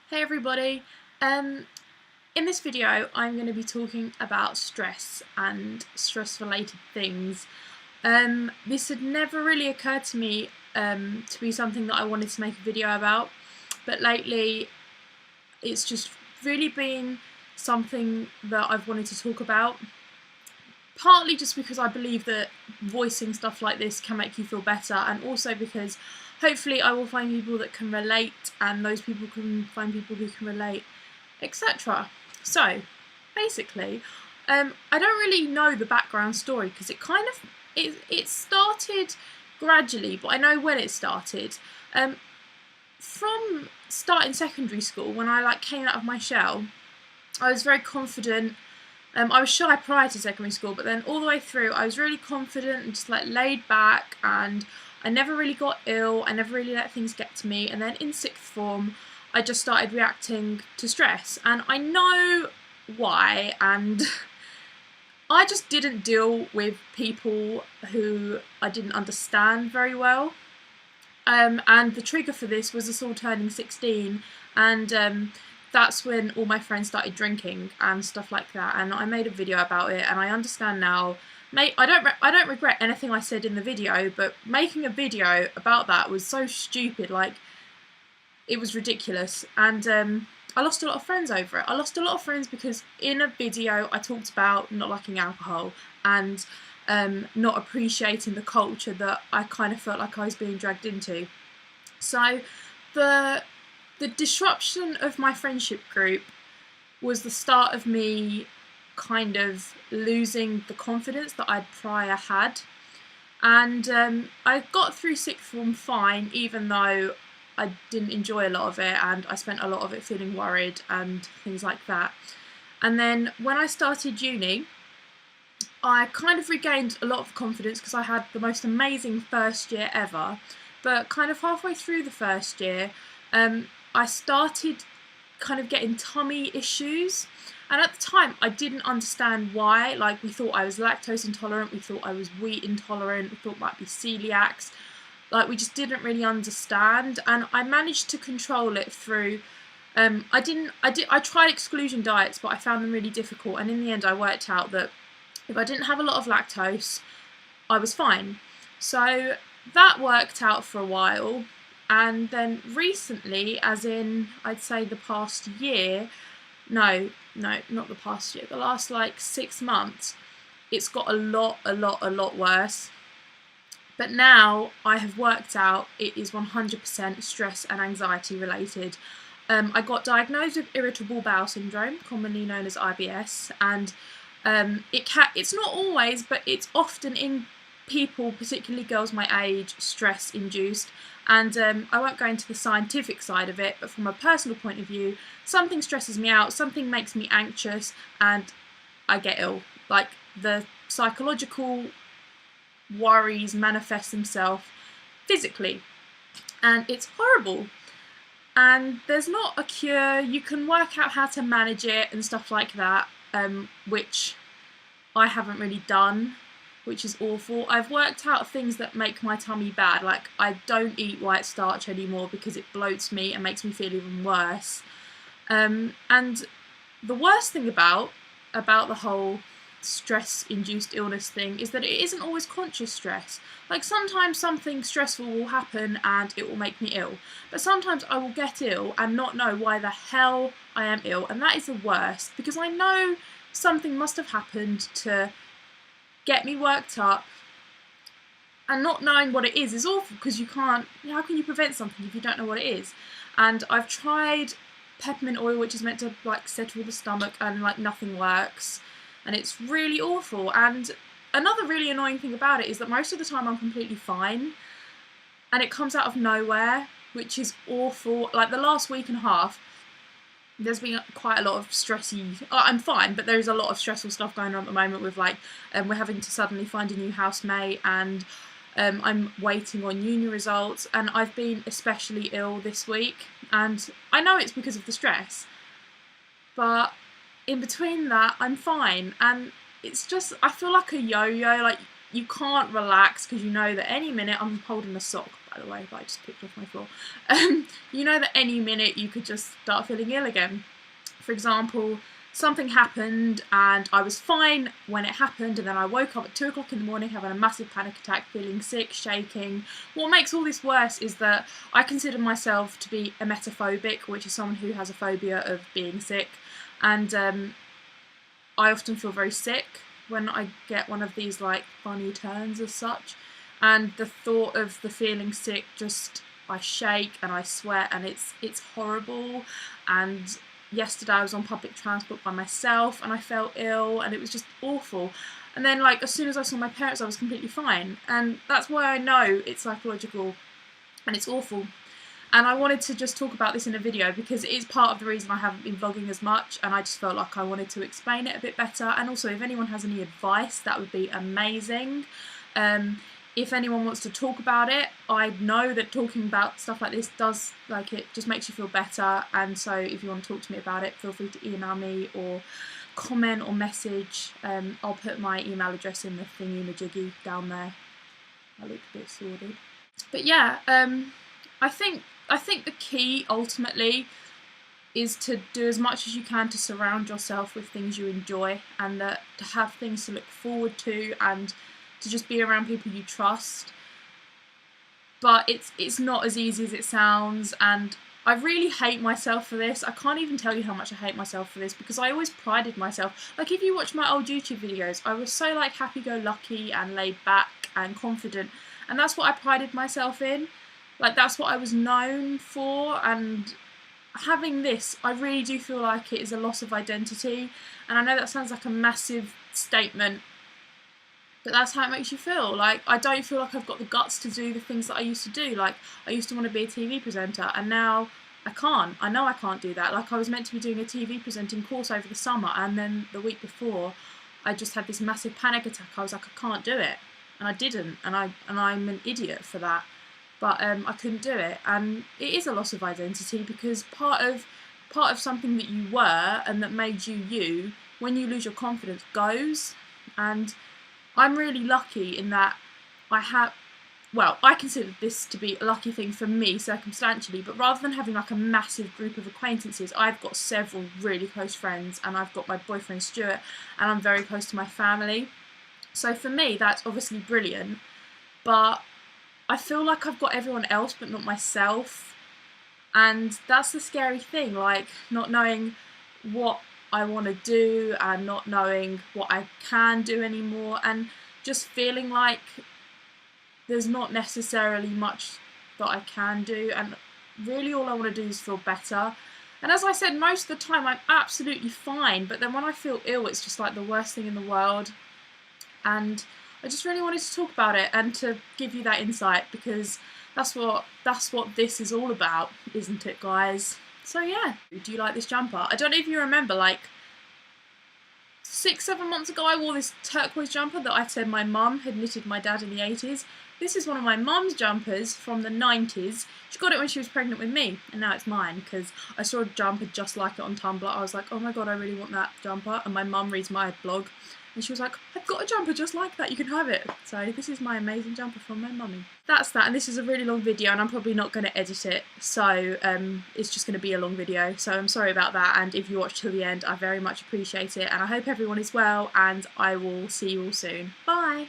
Hey everybody, in this video I'm going to be talking about stress and stress related things. This had never really occurred to me to be something that I wanted to make a video about, but lately it's just really been something that I've wanted to talk about, partly just because I believe that voicing stuff like this can make you feel better, and also because hopefully I will find people that can relate, and those people can find people who can relate, etc. So, basically, I don't really know the background story because it started gradually, but I know when it started. From starting secondary school, when I came out of my shell, I was very confident. I was shy prior to secondary school, but then all the way through I was really confident and just laid back, and I never really got ill. I never really let things get to me. And then in sixth form I just started reacting to stress, and I know why, and I just didn't deal with people who I didn't understand very well. And the trigger for this was us all turning 16, and that's when all my friends started drinking and stuff like that, and I made a video about it, and I understand now. I don't regret anything I said in the video, but making a video about that was so stupid. It was ridiculous, and I lost a lot of friends over it. I lost a lot of friends because in a video I talked about not liking alcohol and not appreciating the culture that I kind of felt like I was being dragged into. So the disruption of my friendship group was the start of me kind of losing the confidence that I'd prior had. And I got through sixth form fine, even though I didn't enjoy a lot of it, and I spent a lot of it feeling worried and things like that. And then when I started uni, I kind of regained a lot of confidence because I had the most amazing first year ever. But kind of halfway through the first year, I started kind of getting tummy issues, and at the time I didn't understand why. We thought I was lactose intolerant, we thought I was wheat intolerant, we thought it might be celiacs. We just didn't really understand, and I managed to control it through I tried exclusion diets, but I found them really difficult, and in the end I worked out that if I didn't have a lot of lactose, I was fine. So that worked out for a while. And then recently, as in I'd say the past year, no, not the past year, the last 6 months, it's got a lot worse. But now I have worked out it is 100% stress and anxiety related. I got diagnosed with irritable bowel syndrome, commonly known as IBS, and it's not always, but it's often in people, particularly girls my age, stress induced. And I won't go into the scientific side of it, but from a personal point of view, something stresses me out, something makes me anxious, and I get ill. The psychological worries manifest themselves physically, and it's horrible. And there's not a cure. You can work out how to manage it and stuff like that, which I haven't really done, which is awful. I've worked out things that make my tummy bad. I don't eat white starch anymore because it bloats me and makes me feel even worse. And the worst thing about the whole stress-induced illness thing is that it isn't always conscious stress. Sometimes something stressful will happen and it will make me ill, but sometimes I will get ill and not know why the hell I am ill, and that is the worst, because I know something must have happened to get me worked up, and not knowing what it is awful, because how can you prevent something if you don't know what it is? And I've tried peppermint oil, which is meant to settle the stomach, and nothing works, and it's really awful. And another really annoying thing about it is that most of the time I'm completely fine, and it comes out of nowhere, which is awful. The last week and a half, there's been quite a lot of stressy. I'm fine, but there's a lot of stressful stuff going on at the moment with we're having to suddenly find a new housemate, and I'm waiting on uni results, and I've been especially ill this week, and I know it's because of the stress, but in between that I'm fine, and it's just, I feel like a yo-yo. You can't relax because you know that any minute I'm holding a sock by the way, that I just picked off my floor. You know that any minute you could just start feeling ill again. For example, something happened and I was fine when it happened, and then I woke up at 2 o'clock in the morning having a massive panic attack, feeling sick, shaking. What makes all this worse is that I consider myself to be emetophobic, which is someone who has a phobia of being sick, and I often feel very sick when I get one of these like funny turns as such, and the thought of the feeling sick, just I shake and I sweat and it's horrible. And yesterday I was on public transport by myself and I felt ill and it was just awful. And then like as soon as I saw my parents I was completely fine, and that's why I know it's psychological and it's awful. And I wanted to just talk about this in a video because it is part of the reason I haven't been vlogging as much, and I just felt like I wanted to explain it a bit better. And also if anyone has any advice, that would be amazing. If anyone wants to talk about it, I know that talking about stuff like this does, like, it just makes you feel better, and so if you want to talk to me about it, feel free to email me or comment or message. I'll put my email address in the thingy-majiggy down there. I look a bit sordid. But yeah, I think the key ultimately is to do as much as you can to surround yourself with things you enjoy, and to have things to look forward to, and to just be around people you trust. But it's not as easy as it sounds, and I really hate myself for this. I can't even tell you how much I hate myself for this, because I always prided myself. Like, if you watch my old YouTube videos, I was so like happy-go-lucky and laid back and confident, and that's what I prided myself in. Like, that's what I was known for, and having this, I really do feel like it is a loss of identity. And I know that sounds like a massive statement, but that's how it makes you feel. Like, I don't feel like I've got the guts to do the things that I used to do. Like, I used to want to be a TV presenter, and now I can't. I know I can't do that. Like, I was meant to be doing a TV presenting course over the summer, and then the week before, I just had this massive panic attack. I was like, I can't do it, and I didn't, and I'm an idiot for that. But I couldn't do it, and it is a loss of identity, because part of something that you were and that made you you, when you lose your confidence, goes. And I'm really lucky in that I consider this to be a lucky thing for me circumstantially, but rather than having like a massive group of acquaintances, I've got several really close friends, and I've got my boyfriend Stuart, and I'm very close to my family. So for me, that's obviously brilliant, but I feel like I've got everyone else but not myself, and that's the scary thing, like not knowing what I want to do and not knowing what I can do anymore, and just feeling like there's not necessarily much that I can do, and really all I want to do is feel better. And as I said, most of the time I'm absolutely fine, but then when I feel ill it's just like the worst thing in the world. And I just really wanted to talk about it and to give you that insight, because that's what this is all about, isn't it, guys? So yeah, do you like this jumper? I don't know if you remember, like 6-7 months ago I wore this turquoise jumper that I said my mum had knitted my dad in the 80s. This is one of my mum's jumpers from the 90s. She got it when she was pregnant with me, and now it's mine because I saw a jumper just like it on Tumblr. I was like, oh my god, I really want that jumper. And my mum reads my blog, and she was like, I've got a jumper just like that, you can have it. So this is my amazing jumper from my mummy. That's that, and this is a really long video, and I'm probably not going to edit it, so it's just going to be a long video. So I'm sorry about that, and if you watch till the end, I very much appreciate it, and I hope everyone is well, and I will see you all soon. Bye!